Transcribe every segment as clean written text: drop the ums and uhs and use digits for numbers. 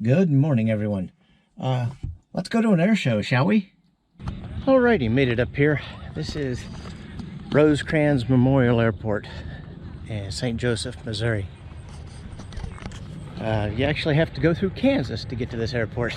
Good morning, everyone. Let's go to an air show, shall we? Alrighty, made it up here. This is Rosecrans Memorial Airport in St. Joseph, Missouri. You actually have to go through Kansas to get to this airport.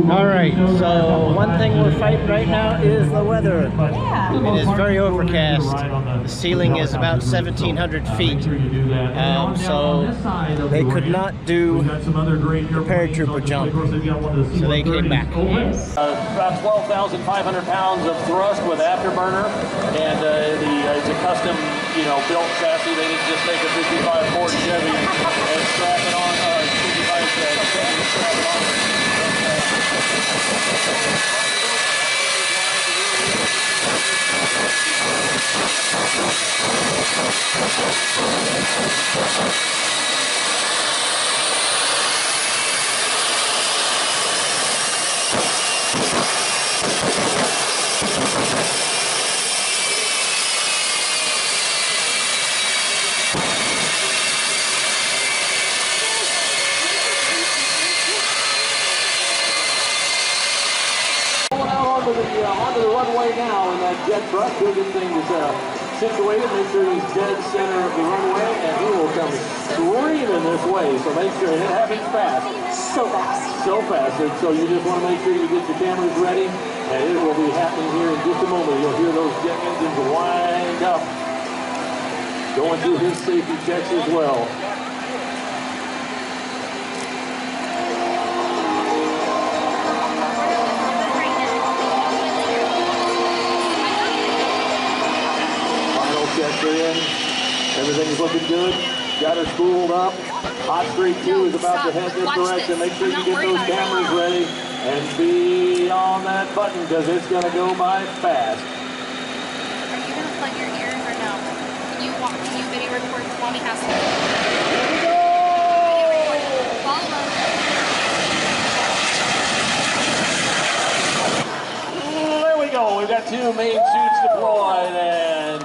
All right, so one thing we're fighting right now is the weather. Yeah. It is very overcast. The ceiling is about 1,700 feet. So they could not do the paratrooper jump, so they came back. About 12,500 pounds of thrust with afterburner, and it's a custom, built chassis. They didn't just take a 55 Ford Chevy and strap it on, 55 Chevy and strap it on. Onto the runway now in that jet truck. He'll get things situated, make sure he's dead center of the runway, and he will come screaming this way. So make sure it happens fast. So fast. So fast. And so you just want to make sure you get your cameras ready, and it will be happening here in just a moment. You'll hear those jet engines wind up, going through his safety checks as well. In. Everything's looking good. Got her spooled up. Hot Streak 2 is about to head this direction. Make sure you get those cameras ready and be on that button because it's going to go by fast. Are you going to plug your ears or no? Can you video record? Mommy has to. Here we go! Follow. There we go. We've got two main chutes deployed and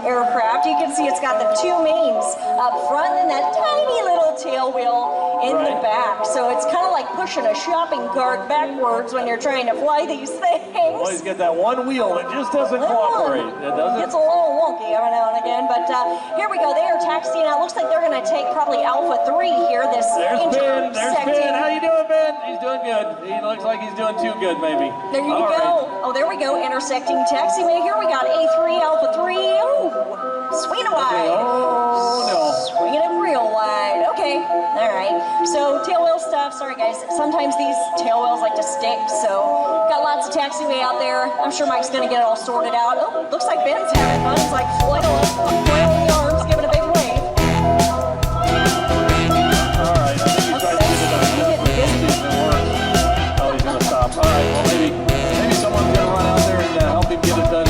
Aircraft. You can see it's got the two mains up front and that tiny little tail wheel in the back. So it's kind of like pushing a shopping cart backwards when you're trying to fly these things. well, he's got that one wheel that just doesn't cooperate. It doesn't. It's a little wonky every now and again, but here we go. They are taxiing out. Looks like they're going to take probably Alpha 3 here. This There's Ben. There's Ben. How you doing, Ben? He's doing good. He looks like he's doing too good, maybe. There you go. Oh, there we go. Intersecting taxiway. Here we got A3, Alpha 3. Ooh, swinging it wide. Oh, no. Swinging it real wide. Okay. All right. So tail wheel stuff. Sorry, guys. Sometimes these tail wheels like to stick. So got lots of taxiway out there. I'm sure Mike's going to get it all sorted out. Oh, looks like Ben's having fun. He's like flailing the arms, giving a big wave. All right. I think he's trying to get it done. Oh, he's going to stop. All right. Well, maybe someone's going to run out there and help him get it done.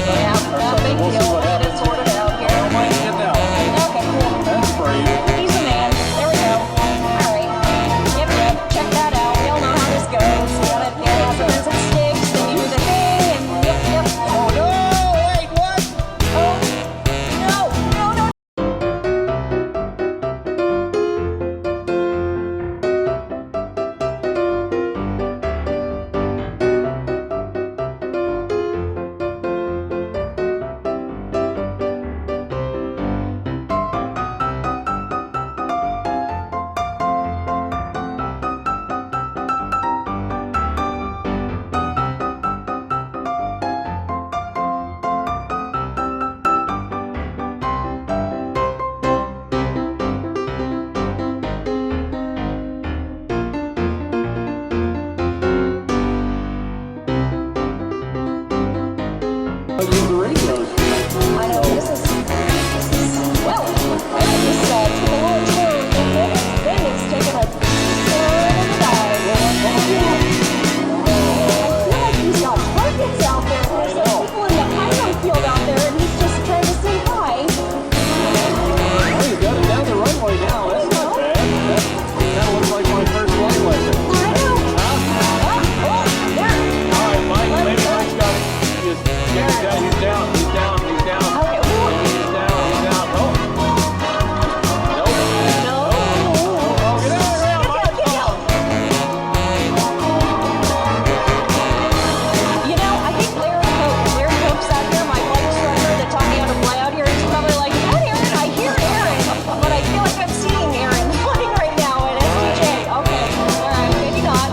Yeah, not a big We'll see deal. what We'll get it happens. sorted out here. Well, Mike's getting out. Okay, cool. That's brave. He's a man. There we go. All right. Yep. Check that out. We all know how this goes. You gotta have some sticks, then you do the thing, and yep. Oh, no. Wait, what? Oh, no. I know this is well. This took a little turn. Then it's taken a turn in the dive. I feel like he's got targets out there. There's like people in the pilot field out there, and he's just trying to say hi. Oh, he's got it down the runway now. That's not bad. That looks like my first flight lesson. I know. There. All right, Mike. Maybe Mike's got it. He's down. He's down. He's down. He's down. Okay. He's down. He's down. Oh. Nope. No. Oh, get out of the ground, Mike. Get out. You know, I think Larry Coke's out here, my flight instructor that taught me how to fly out here. He's probably like, "What, Aaron? I hear Aaron, but I feel like I'm seeing Aaron flying right now at STJ." Okay, all right, maybe not.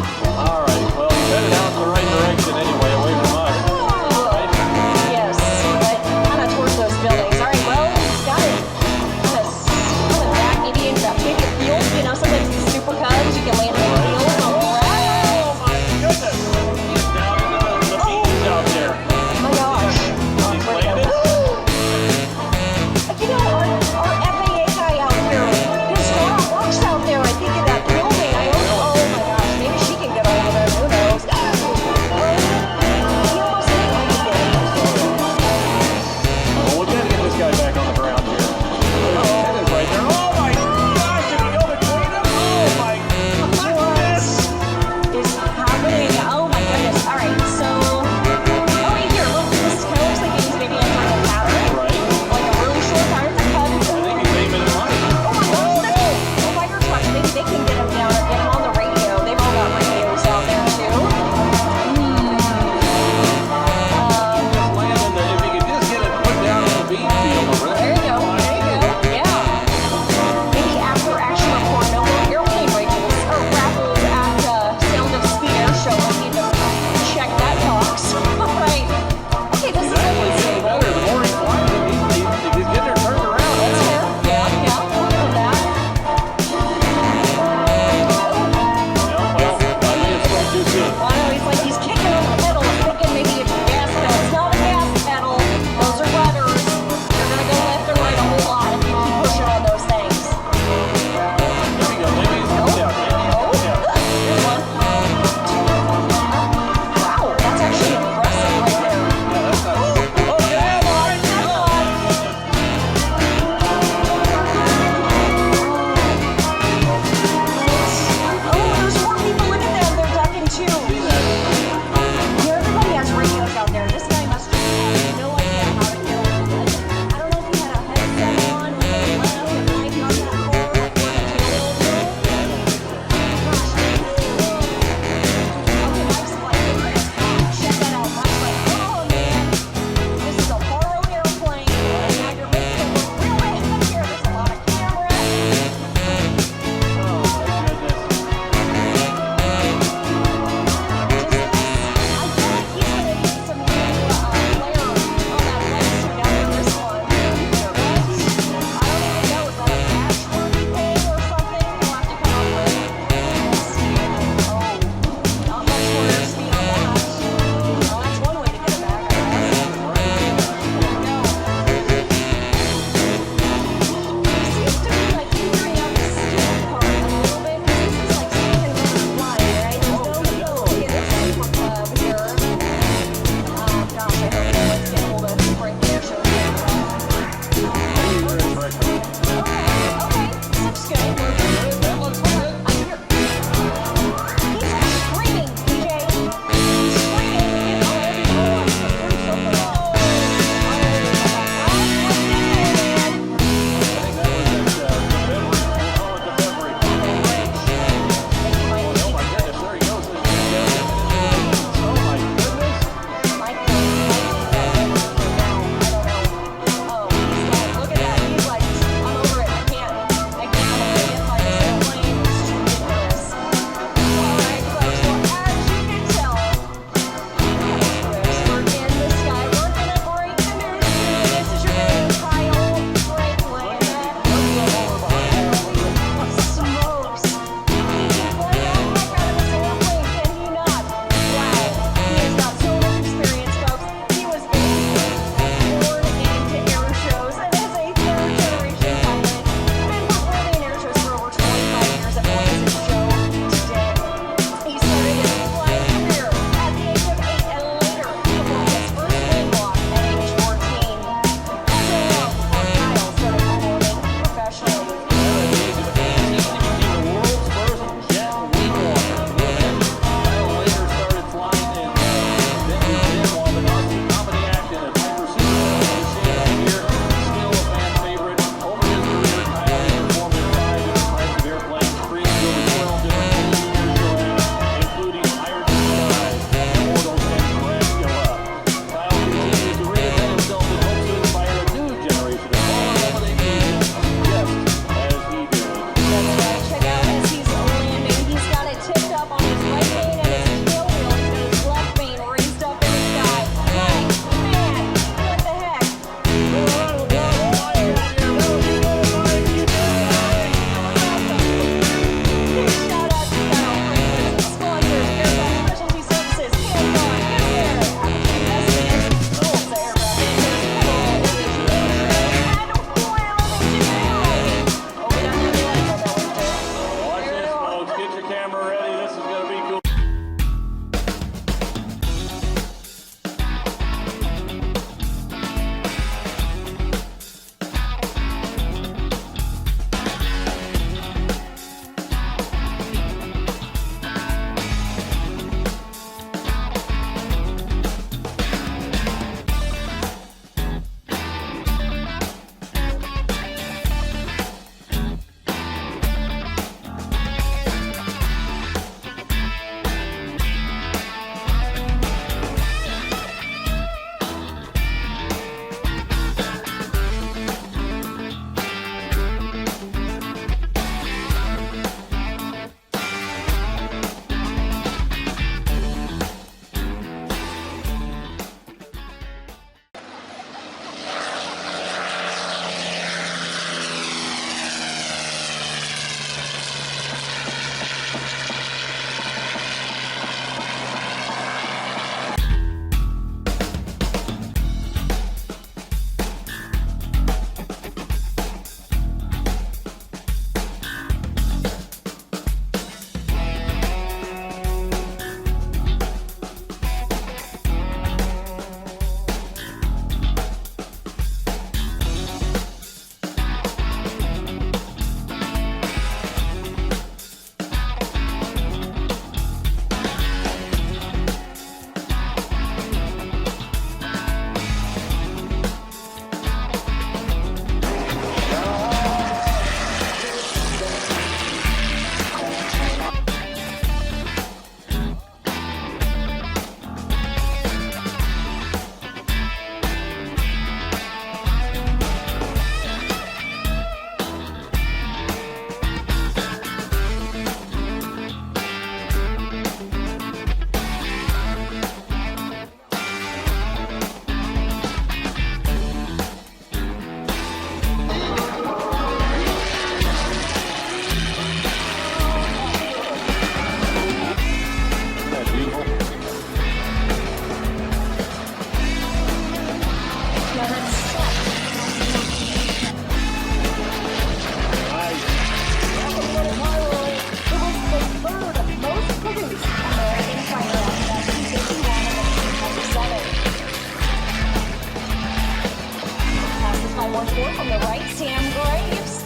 Horse 4 from the right, Sam Graves.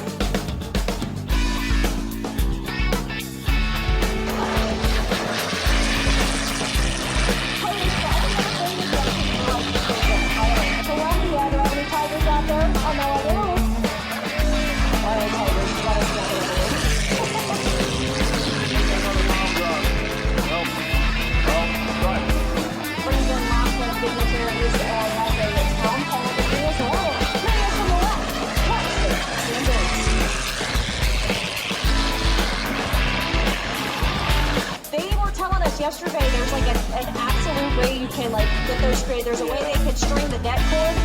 Columbia, do I have any tigers out there? Oh, no, I do. All right, tigers, you got us nothing to do. Brings in lots of dignitaries and has a town hall to do as well. Bring us on the left. Watch this. They were telling us yesterday there's like an absolute way you can like get those straight. There's a way they could string the deck cord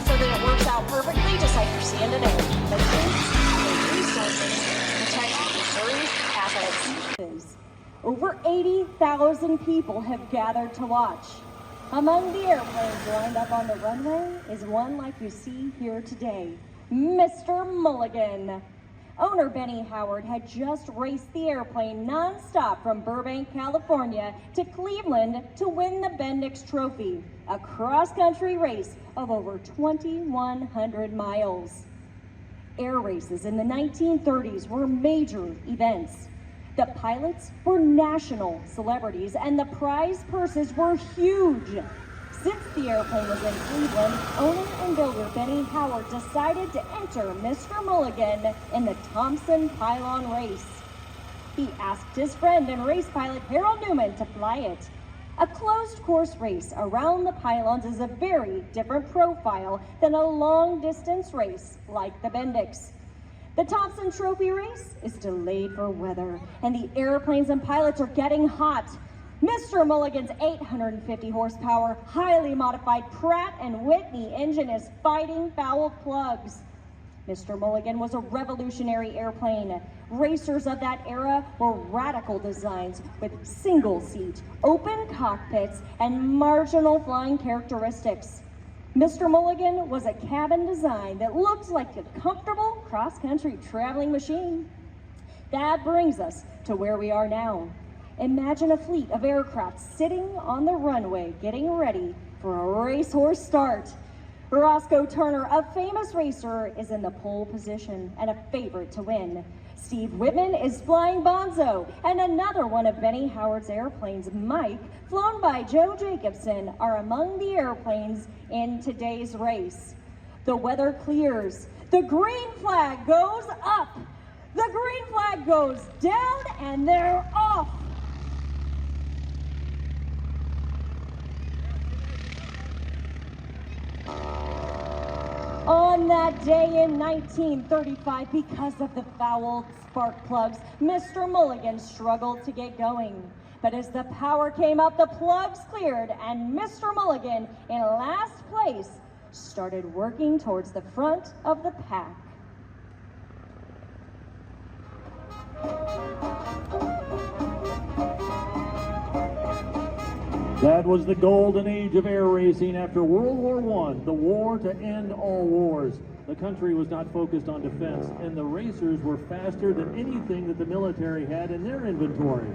so that it works out perfectly, just like you're seeing today. Patience and resources to protect Missouri's assets. Over 80,000 people have gathered to watch. Among the airplanes lined up on the runway is one like you see here today, Mr. Mulligan. Owner Benny Howard had just raced the airplane nonstop from Burbank, California to Cleveland to win the Bendix Trophy, a cross-country race of over 2,100 miles. Air races in the 1930s were major events. The pilots were national celebrities and the prize purses were huge. Since the airplane was in Cleveland, owner and builder Benny Howard decided to enter Mr. Mulligan in the Thompson Pylon race. He asked his friend and race pilot Harold Newman to fly it. A closed course race around the pylons is a very different profile than a long distance race like the Bendix. The Thompson Trophy race is delayed for weather, and the airplanes and pilots are getting hot. Mr. Mulligan's 850 horsepower, highly modified Pratt & Whitney engine is fighting foul plugs. Mr. Mulligan was a revolutionary airplane. Racers of that era were radical designs with single-seat, open cockpits, and marginal flying characteristics. Mr. Mulligan was a cabin design that looked like a comfortable cross-country traveling machine. That brings us to where we are now. Imagine a fleet of aircraft sitting on the runway getting ready for a racehorse start. Roscoe Turner, a famous racer, is in the pole position and a favorite to win. Steve Whitman is flying Bonzo, and another one of Benny Howard's airplanes, Mike, flown by Joe Jacobson, are among the airplanes in today's race. The weather clears. The green flag goes up. The green flag goes down, and they're off. On that day in 1935, because of the foul spark plugs, Mr. Mulligan struggled to get going. But as the power came up, the plugs cleared, and Mr. Mulligan, in last place, started working towards the front of the pack. That was the golden age of air racing after World War I, the war to end all wars. The country was not focused on defense, and the racers were faster than anything that the military had in their inventory.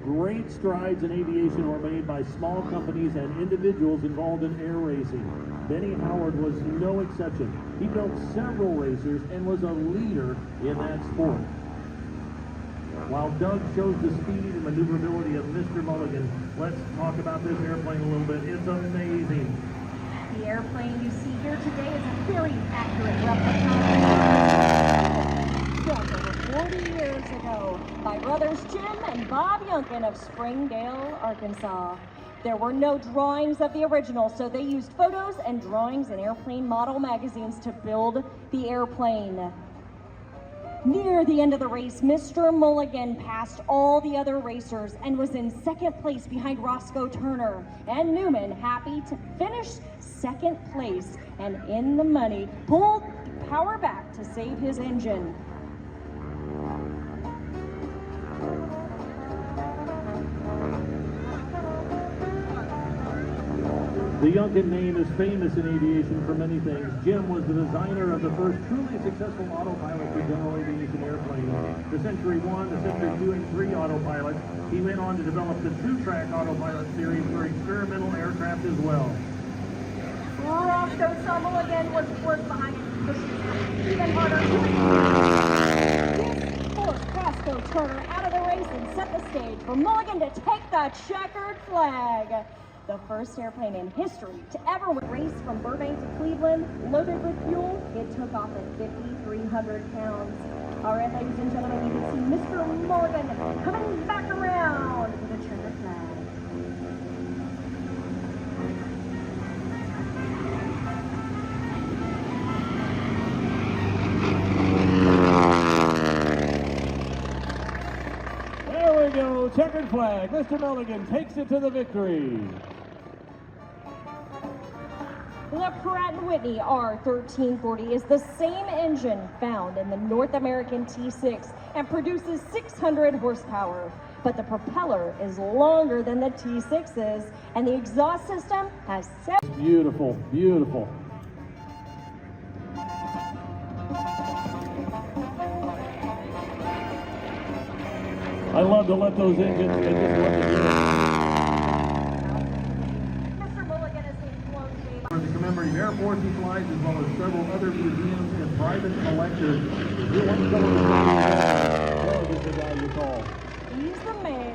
Great strides in aviation were made by small companies and individuals involved in air racing. Benny Howard was no exception. He built several racers and was a leader in that sport. While Doug shows the speed and maneuverability of Mr. Mulligan, let's talk about this airplane a little bit. It's amazing. The airplane you see here today is a very accurate replica built over 40 years ago by brothers Jim and Bob Yunkin of Springdale, Arkansas. There were no drawings of the original, so they used photos and drawings in airplane model magazines to build the airplane. Near the end of the race, Mr. Mulligan passed all the other racers and was in second place behind Roscoe Turner. And Newman, happy to finish second place and in the money, pulled the power back to save his engine. The Yunkin name is famous in aviation for many things. Jim was the designer of the first truly successful autopilot for general aviation airplanes, the Century 1, the Century 2, and 3 autopilots. He went on to develop the two-track autopilot series for experimental aircraft as well. Roscoe Mulligan was behind the afterburner out of the race and set the stage for Mulligan to take the checkered flag. The first airplane in history to ever race from Burbank to Cleveland, loaded with fuel, it took off at 5,300 pounds. All right, ladies and gentlemen, you can see Mr. Mulligan coming back around with a checkered flag. There we go, checkered flag. Mr. Mulligan takes it to the victory. The Pratt & Whitney R1340 is the same engine found in the North American T6 and produces 600 horsepower. But the propeller is longer than the T6's, and the exhaust system has 7. Beautiful, beautiful. I love to let those engines, they just love to do it. Mr. Mulligan is being flown today by For the commemorative airports he flies, as well as several other museums and private collectors. If you want to go to this is the guy you call. He's the man.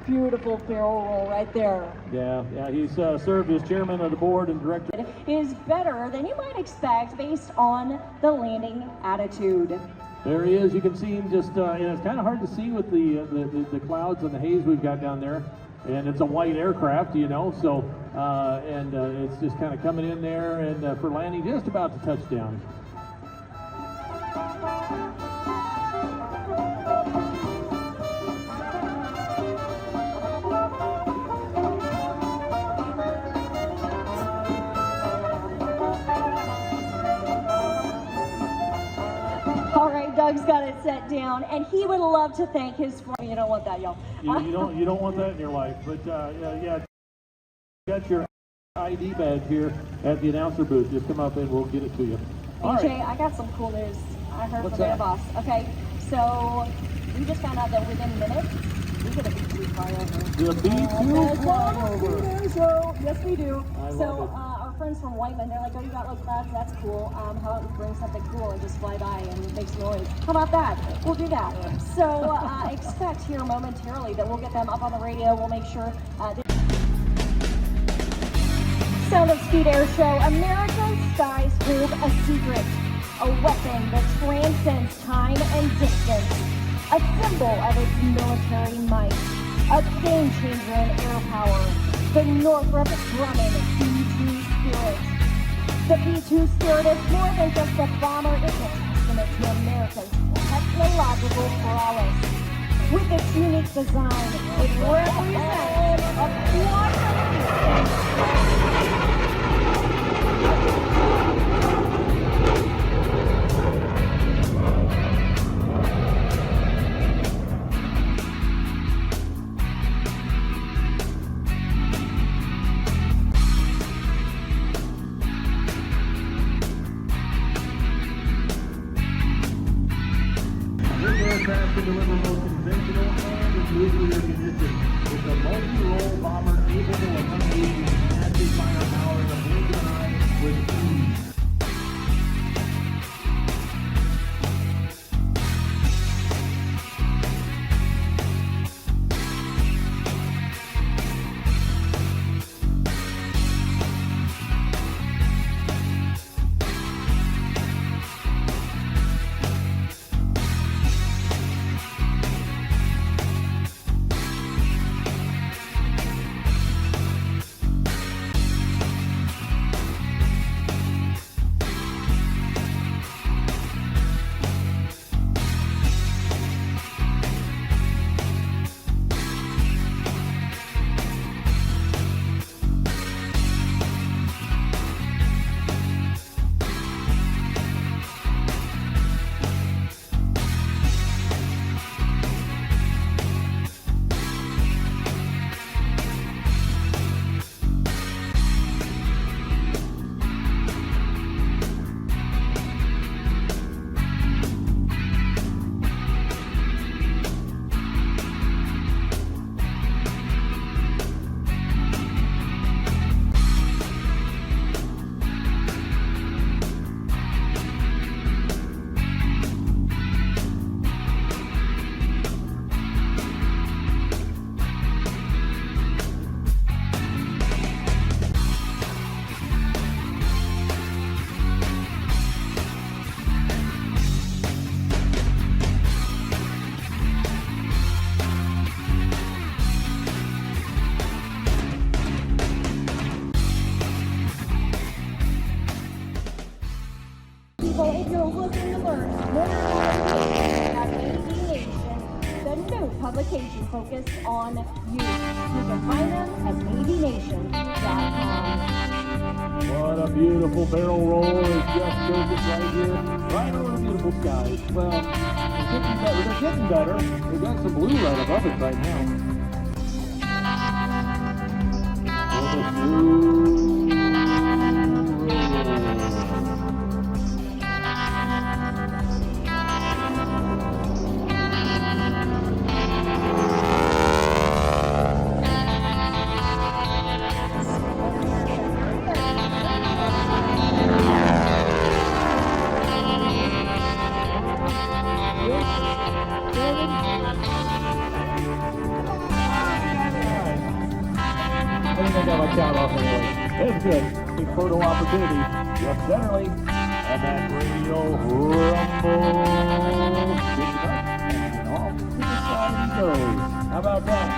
Beautiful barrel roll right there. Yeah, he's served as chairman of the board and director. It is better than you might expect based on the landing attitude. There he is. You can see him just, it's kind of hard to see with the clouds and the haze we've got down there. And it's a white aircraft, you know, so, it's just kind of coming in there and for landing just about to touch down. Doug's got it set down, and he would love to thank his. You don't want that, y'all. You don't want that in your life, but yeah, you got your ID badge here at the announcer booth. Just come up and we'll get it to you. All AJ, right. I got some cool news. I heard What's from their that? boss. Okay, so we just found out that within minutes we get a B2 flyover. The B2 flyover. So yes, we do. I So love it. our friends from Whiteman, they're like, oh, you got low clouds, that's cool. How about we bring something cool and just fly by and make some noise? How about that? We'll do that. So expect here momentarily that we'll get them up on the radio. We'll make sure. Sound of Speed Air Show. America's skies hold a secret, a weapon that transcends time and distance, a symbol of its military might, a game changer in air power. The Northrop Grumman B-2 Spirit. The B-2 Spirit is more than just a bomber, it's a testament to America's technological prowess. With its unique design, it represents a This aircraft can deliver both conventional and nuclear conditions. It's a multi-role bomber capable of unleashing massive firepower in a blink of an eye with ease. people, if you're looking to learn more about aviation, the new publication focused on youth. You can find them at navynation.com. What a beautiful barrel roll is Jeff Joseph right here, right over the beautiful skies. Well, they're getting better. We've got some blue right above it right now. With a smooth I got my count off anyway. That's good. Big photo opportunity. Yes, certainly. And that radio rumble. Good enough. And off to the side he goes. How about that?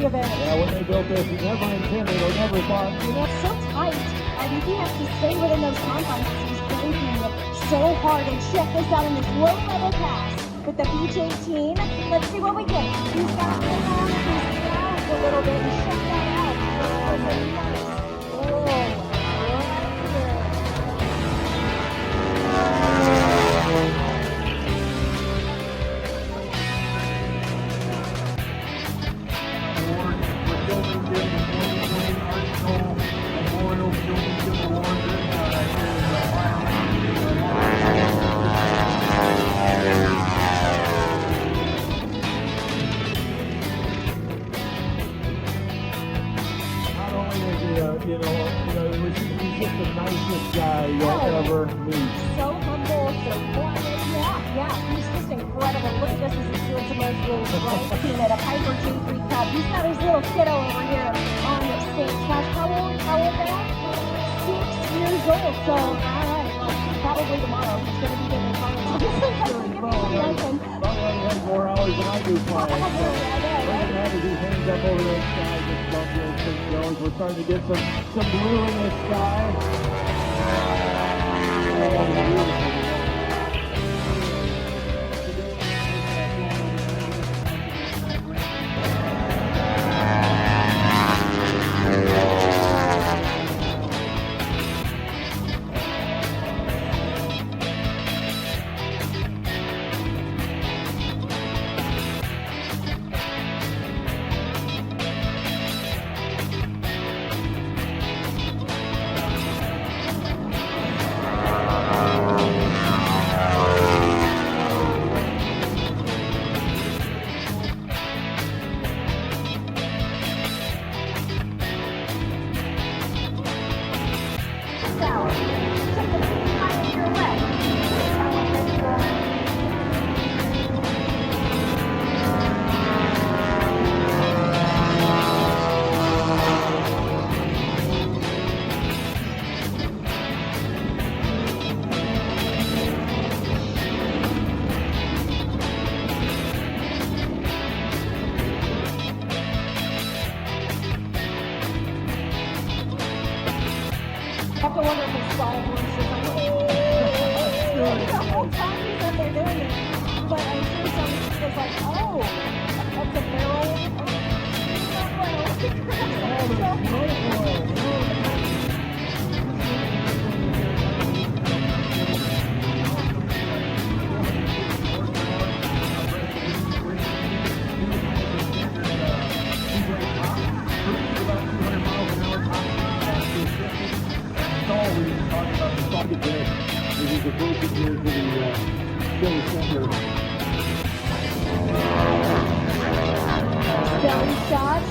Yeah, when they built this, you never intended or never thought. You know, it's so tight. I think he has to stay within those confines. He's breaking so hard. And check this out in this low-level pass with the Beach 18. Let's see what we get. He's got it on. He's down a little bit. And check that out. Oh, right here. He's just the nicest guy you'll ever meet. So humble, so quiet. Yeah, he's just incredible. Look at this as he's doing some of those moves, right? Looking at a Piper J3 Cup. He's got his little kiddo over here on the stage. Gosh, how old now? 6 years old. So, all right, well, probably tomorrow he's going to be getting a Probably has more hours than I do flying. So, have his hands up over the sky, just love where things goes. We're starting to get some blue in the sky. Oh, beautiful. I have to wonder if it's solvers just like, the whole time that they're doing it. But I'm sure some is like, oh, that's a barrel. Down shot.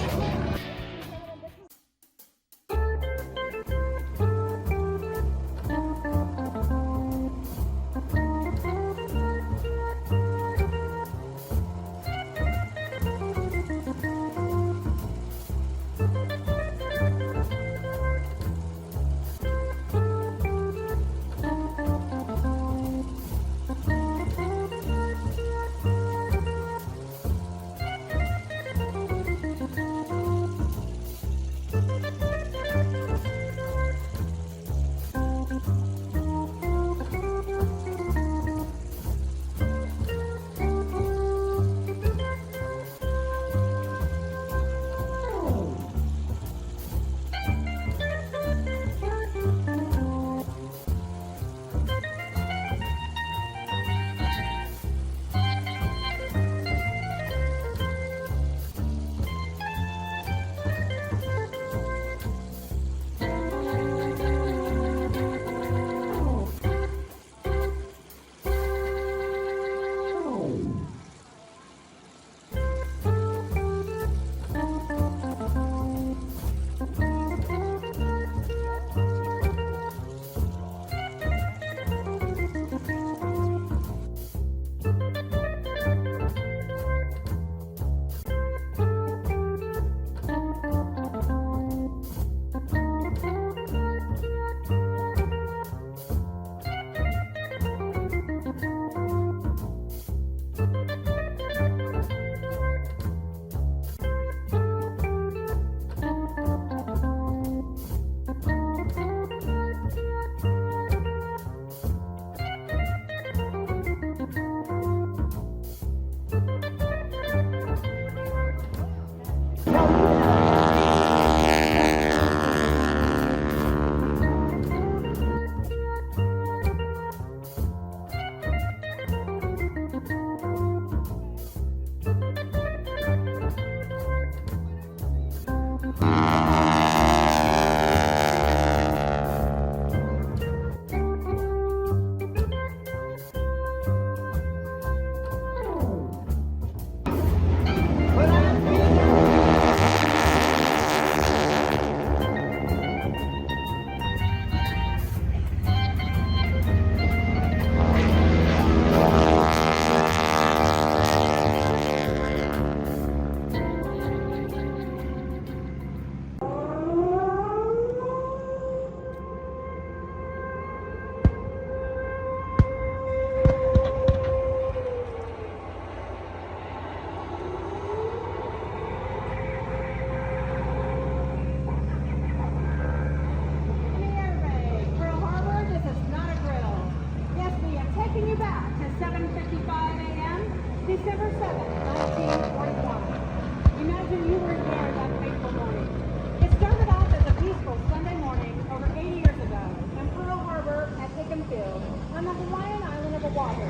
Field, on the Hawaiian island of Oahu.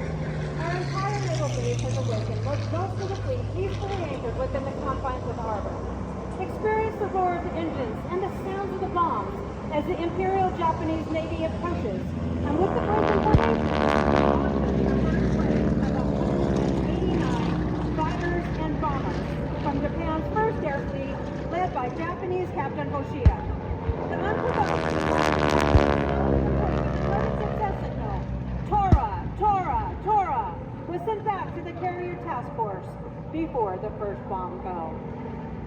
Our entire naval base has awakened, with most of the fleet peacefully anchored within the confines of the harbor. Experience the roar of the engines and the sounds of the bombs as the Imperial Japanese Navy approaches, and with the broken formation, launches the first wave of 189 fighters and bombers from Japan's first air fleet, led by Japanese Captain Hoshida. The unprovoked success signal, Tora, Tora, Tora, was sent back to the carrier task force before the first bomb fell.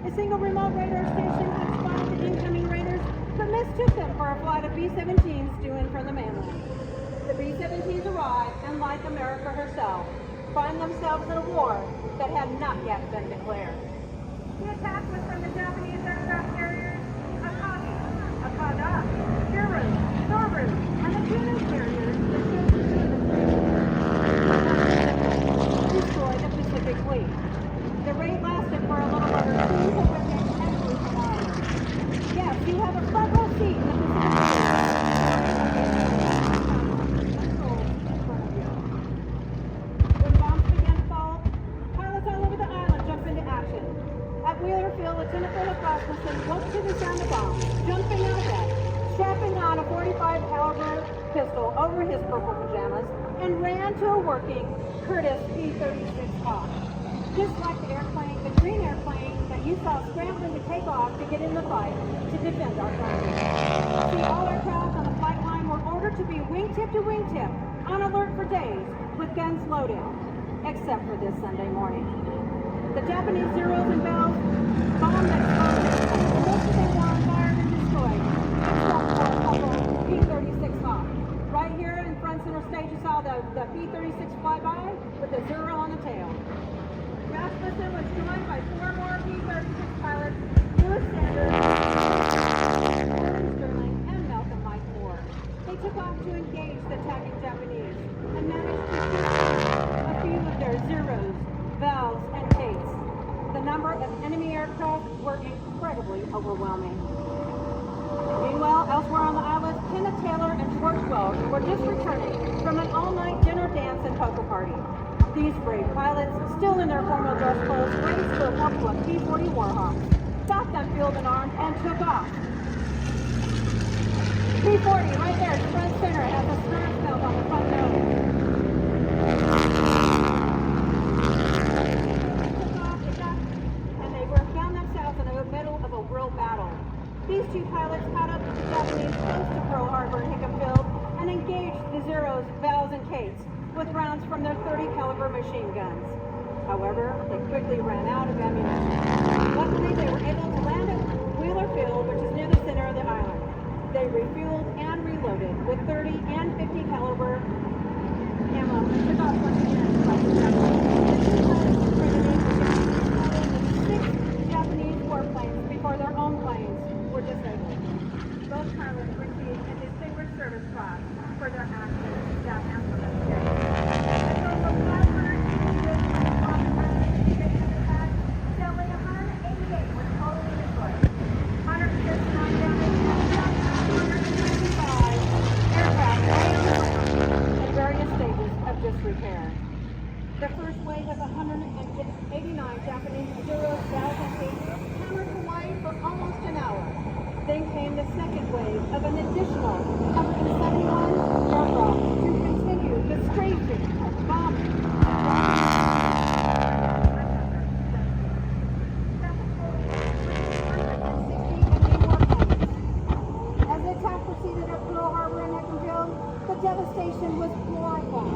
A single remote radar station had spotted the incoming raiders, but mistook them for a flight of B-17s due in from the mainland. The B-17s arrived, and like America herself, find themselves in a war that had not yet been declared. The attack was from the Japanese aircraft carriers Akagi, Akada, Hiru, Noru, and the two new carriers that destroyed the Pacific Fleet. The raid lasted for a little over 2 horrific and gruesome hours. Yes, you have a front row seat in the Pacific When bombs began to fall, pilots all over the island jumped into action. At Wheeler Field, Lieutenant Philip Rasmussen went to disarm the bomb, jumping out of bed, strapping on a .45 caliber pistol over his purple pajamas, and ran to a working Curtiss P-36 Hawk. Just like the airplane, the green airplane that you saw scrambling to take off to get in the fight to defend our country. See, all aircraft on the flight line were ordered to be wingtip to wingtip, on alert for days, with guns loaded, except for this Sunday morning. The Japanese Zeros and Bells bombed that exploded, most of them were fired and destroyed, except for a couple P-36 Hawk. Right here in front center stage, you saw the P-36 fly by with the Zero on the tail. Rasmussen was joined by 4 more P-36 pilots, Lewis Sanders, Sterling, and Malcolm Mike Moore. They took off to engage the attacking Japanese and managed to shoot a few of their Zeros, Valves, and Tates. The number of enemy aircraft were incredibly overwhelming. Meanwhile, elsewhere on the island, Kenneth Taylor and Schwartz Welch were just returning from an all-night dinner dance and poker party. These brave pilots, still in their formal dress clothes, raced to a couple of P-40 Warhawks, stopped them field and armed, and took off. P-40 right there, front center, has a stern belt on the front nose. And they found themselves in the middle of a real battle. These two pilots caught up with the Japanese close to Pearl Harbor and Hickam Field and engaged the Zeros, Valves, and Cates with rounds from their .30 caliber machine guns. However, they quickly ran out of ammunition. Luckily, they were able to land at Wheeler Field, which is near the center of the island. They refueled and reloaded with .30 and .50 caliber ammo and took off once again. The 6 Japanese warplanes before their own planes were disabled. Both pilots received a Distinguished Service Cross for their actions that implemented. Repair. The first wave of 189 Japanese Zeros, Valves, and Cates hammered Hawaii for almost an hour. Then came the second wave of an additional 171 aircraft to continue the strafing, bombing, As the attack proceeded at Pearl Harbor and Hickam Field, the devastation was glorified.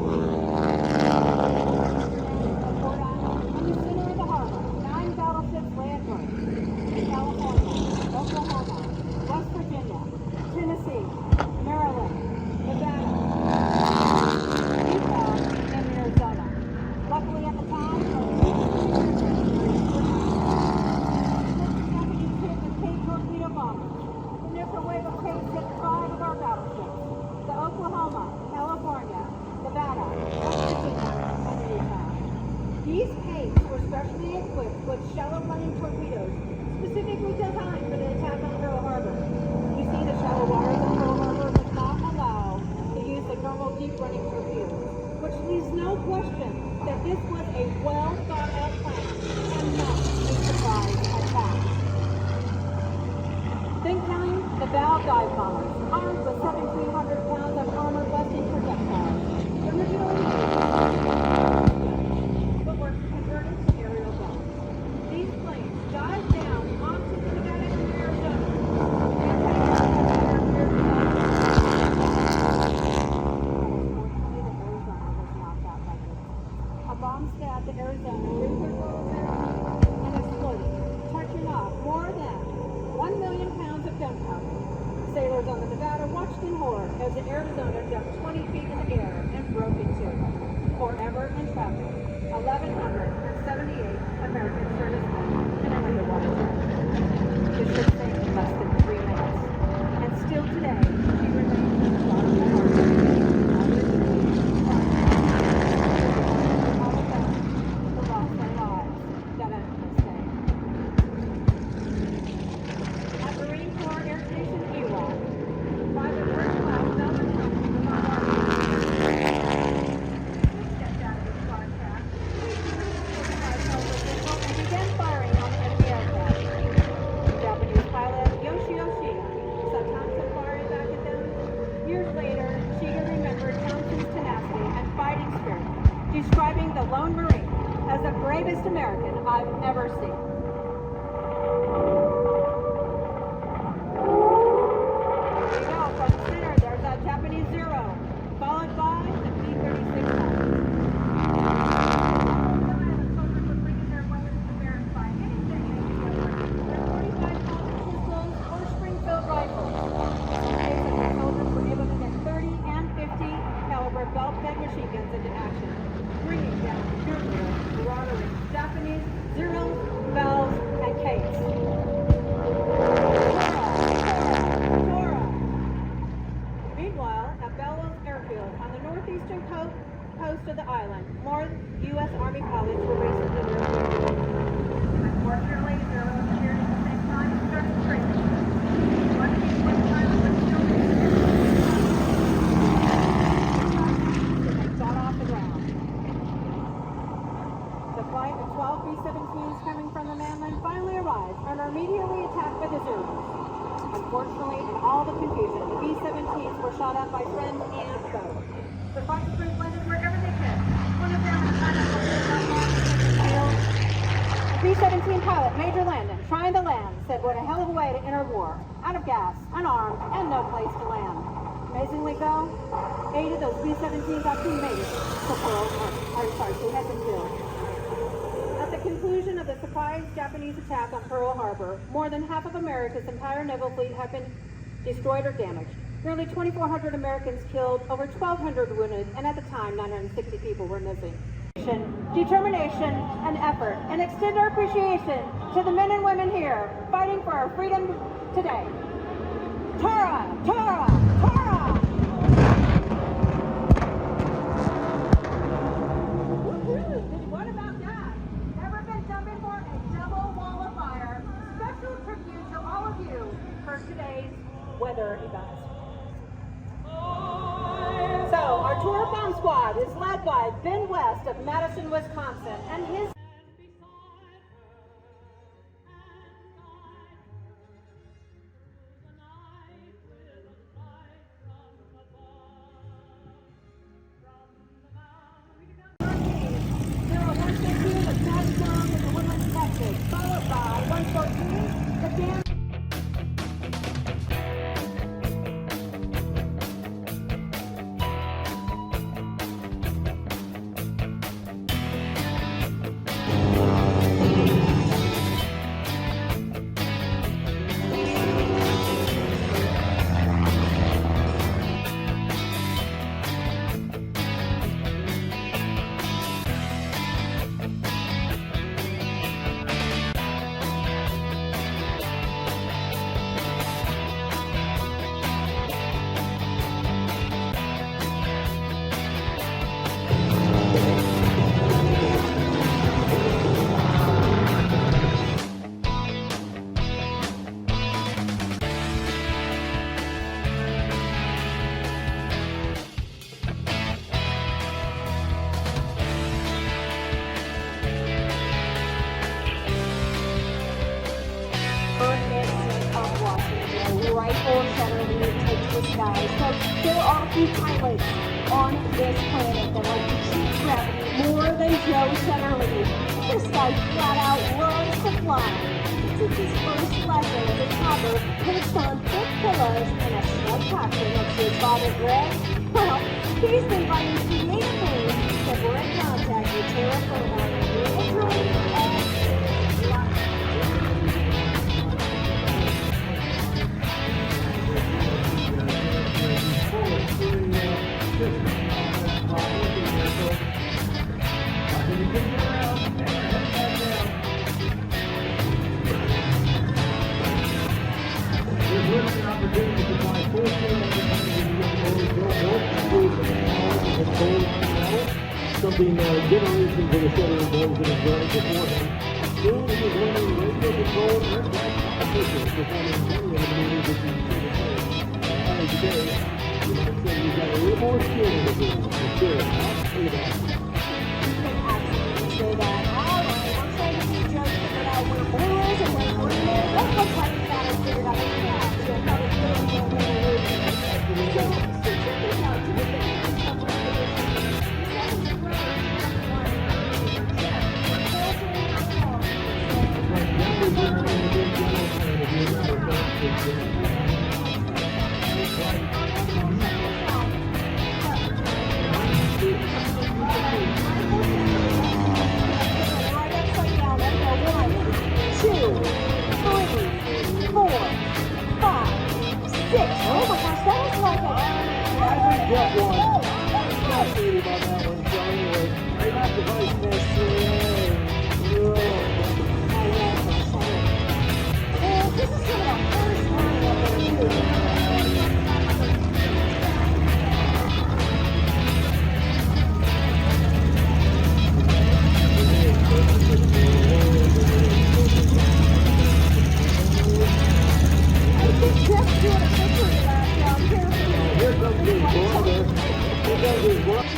Oklahoma, West Virginia, Tennessee, Maryland, Nevada, Utah, and Arizona. Luckily at the time, Japanese hit the Cape torpedo bombers. The different wave of Capes hit 5 of our battleships: the Oklahoma, California, Nevada, West Virginia, and Utah. These Capes were specially equipped with shallow-running torpedoes, specifically designed for the attack on Pearl Harbor. You see, the shallow waters of Pearl Harbor would not allow the use of normal deep-running torpedoes, which leaves no question that this was a well-thought-out plan and not a surprise attack. Then came the bow dive bombers, armed with 1,700 pounds of armor-busting projectiles. Originally but were converted to aerial bombs. These planes dived down onto the Nevada and Arizona. A bomb stabbed the Arizona and exploded, touching off more than 1 million pounds of gunpowder. Sailors on the Nevada watched in horror as the Arizona jumped 20 feet in the air and broke in two, forever entrapped 1,178 American servicemen in an underwater ship. The ship sank in less than 3 minutes, and still today, she remains at the bottom of the harbor. All of them who lost their lives that infamous day. At Marine Corps Air Station Ewell, Private First Class Melvin Thompson of our Army stepped out of his broadcast, and began firing on the enemy aircraft. Japanese pilot Yoshio Shiga saw Thompson firing back at them. Years later, Shiga remembered Thompson's tenacity and fighting spirit, describing the lone Marine as the bravest American I've ever seen. There you go, front and center, there's that Japanese Zero, followed by the B-36 Hawk. Soldiers were bringing their weapons to bear and fight anything and their 45 caliber pistols or Springfield rifles. The soldiers were able to get 30 and 50 caliber belt-fed machine guns into action, bringing down numerous marauding Japanese Zeros, Bells, and Kates. Tora! Meanwhile, at Bellows Airfield, on the northeastern coast of the island, more U.S. Army pilots were racing to their airfield. Unfortunately, Zeros cheered at the same time and started training. One of these one pilots was killed in the and shot off the ground. The flight of 12 B-17s coming from the mainland finally arrived and are immediately attacked by the Zeros. Unfortunately, in all the confusion, the B-17s were shot at by friend and foe. The fighting crews landed wherever they could. One of them was a B-17 pilot, Major Landon, trying to land, said what a hell of a way to enter war. Out of gas, unarmed, and no place to land. Amazingly though, 8 of those B-17s actually made it to Pearl Harbor. They had been killed. At the conclusion of the surprise Japanese attack on Pearl Harbor, more than half of America's entire naval fleet had been destroyed or damaged. Nearly 2,400 Americans killed, over 1,200 wounded, and at the time, 960 people were missing. Determination, and effort, and extend our appreciation to the men and women here fighting for our freedom today. Tara! Tara! Tara! What about that? Never been done before? A double wall of fire. Special tribute to all of you for today's weather event. So, our tour bomb squad is led by Ben West of Madison, Wisconsin, and his followed by 114, the dam. unfortunately takes the sky. So there are a few pilots on this planet that like to cheat gravity more than Joe Shetterly. This guy flat out loves to fly. He took his first lesson as a toddler, perched on thick pillows in a snug cockpit next to his father Greg. Well, he's been finding creative ways to break contact with terra firma literally all his life. Something generations of the Southern boys that have done beforehand. Still, he was learning radio control and aircraft operations, performing many of the movies that you see today. Only today, you might say he's got a little more skin in the game. For sure. Look at that. You can absolutely say that. All right, we're trying to keep Joe figured out where blue is and where green is. That looks like he's got it figured out. Yeah, Joe, probably feeling a little bit. So check this out. Joe's been doing some research.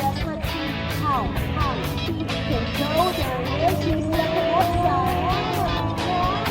Just let's see how he can go. There he is. He's stepping upside. So much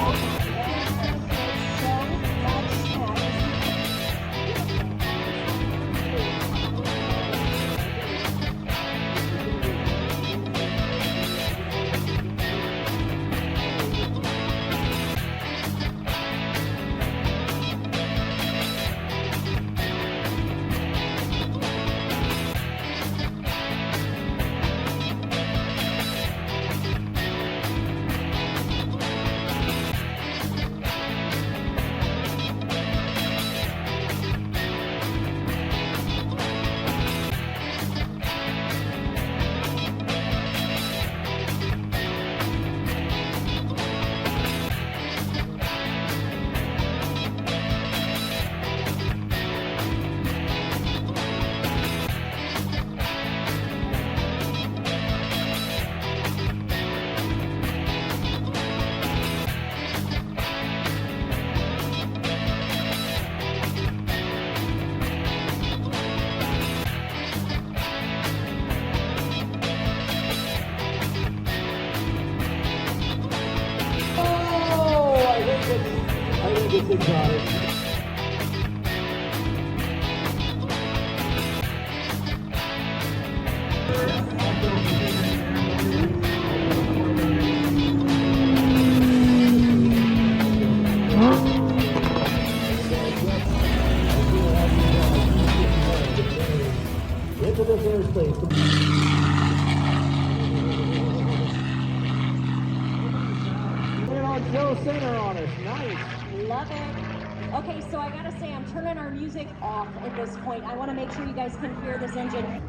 I think it's exotic. Into this airspace. Joe Center on us. Nice. love it. Okay, so I gotta say, I'm turning our music off at this point. I wanna make sure you guys can hear this engine.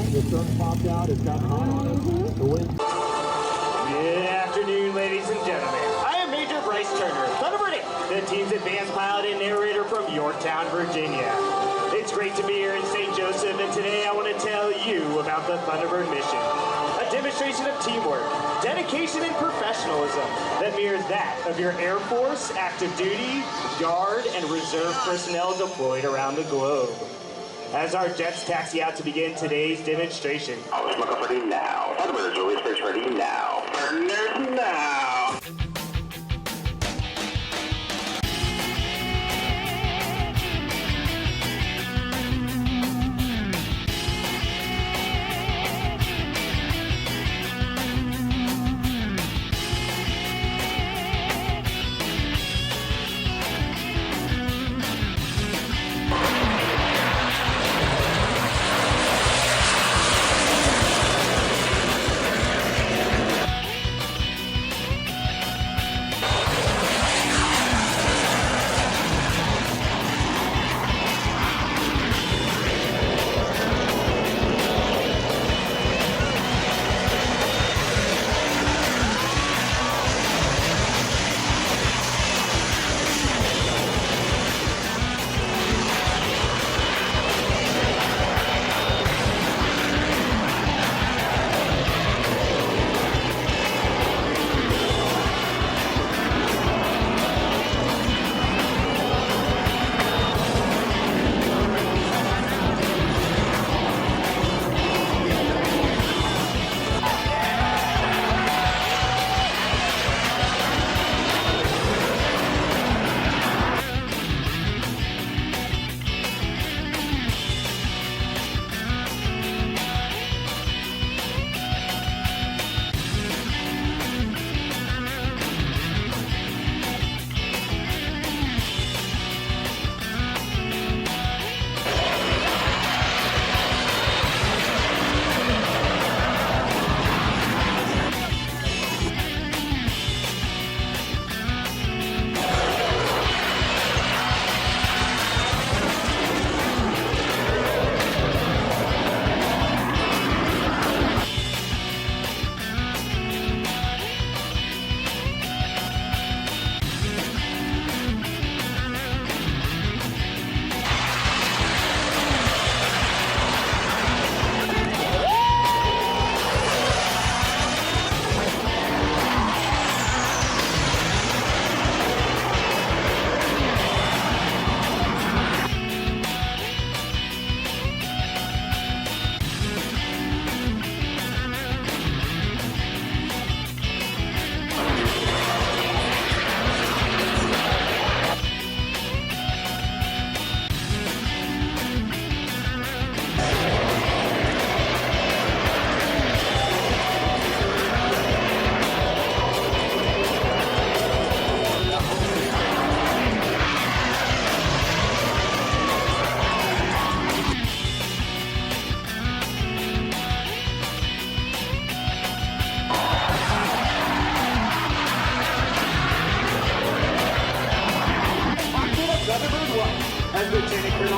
The sun popped out, it's got hot on it. The wind. Good afternoon, ladies and gentlemen. I am Major Bryce Turner, Thunderbird 8, the team's advanced pilot and narrator from Yorktown, Virginia. It's great to be here in St. Joseph, and today I want to tell you about the Thunderbird mission. A demonstration of teamwork, dedication, and professionalism that mirrors that of your Air Force, active duty, Guard, and Reserve personnel deployed around the globe. As our jets taxi out to begin today's demonstration. Always look up ready now. Thunderbirds always first ready now. Burners now.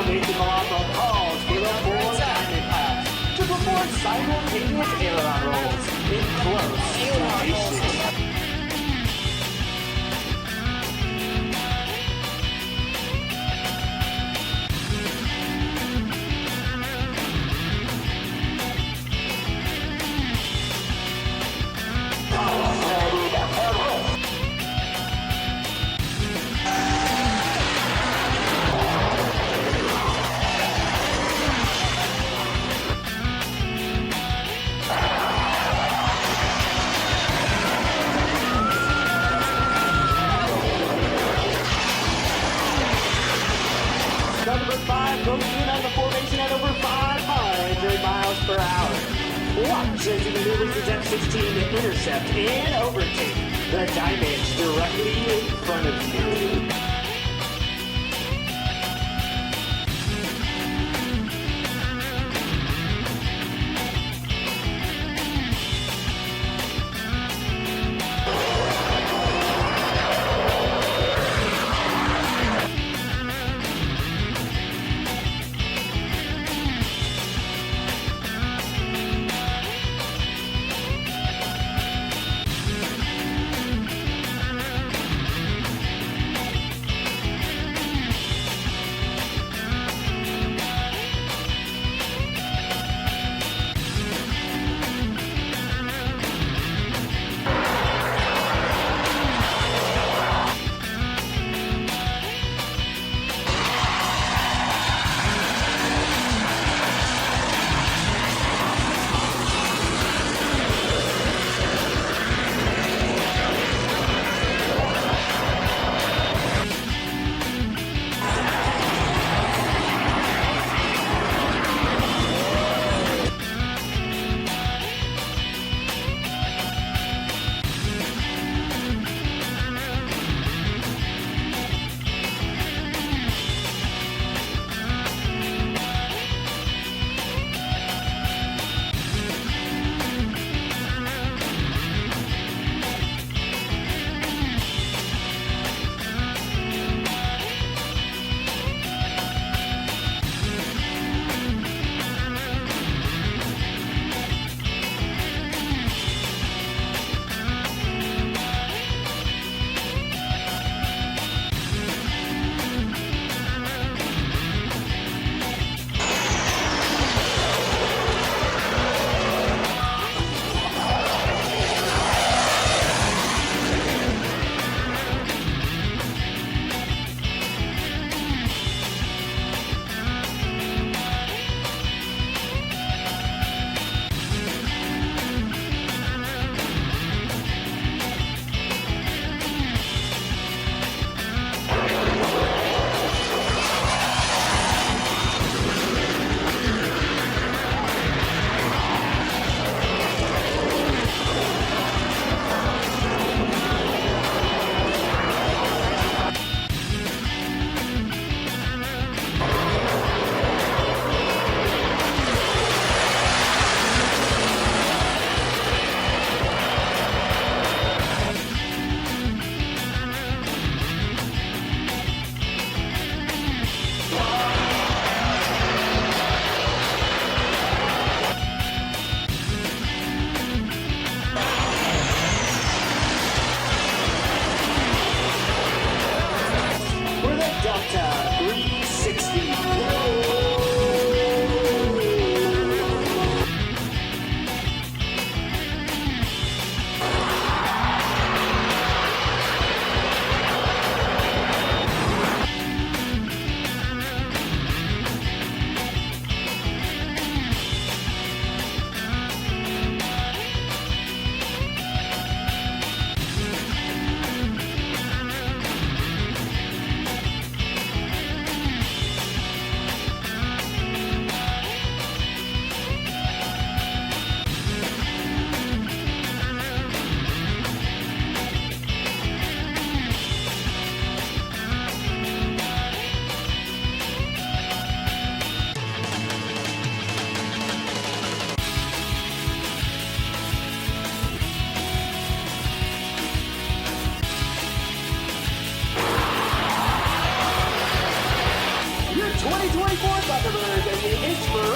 now making off of calls for the full diamond pass to perform simultaneous aileron rolls in close formation. Number 5 goes in on the formation at over 500 miles per hour. Watch as he maneuvers his F-16 to intercept and overtake the diamond directly in front of you.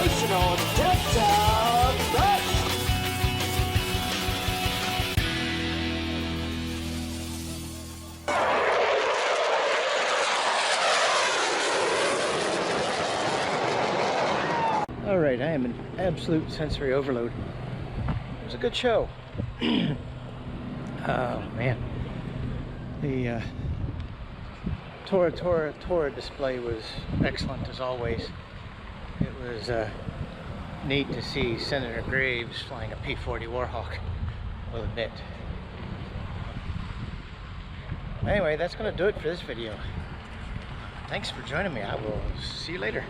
sensational tip-top rush. All right, I am in absolute sensory overload. It was a good show. Oh man, the Tora display was excellent as always. It was neat to see Senator Graves flying a P-40 Warhawk, I'll admit. Anyway, that's going to do it for this video. Thanks for joining me. I will see you later.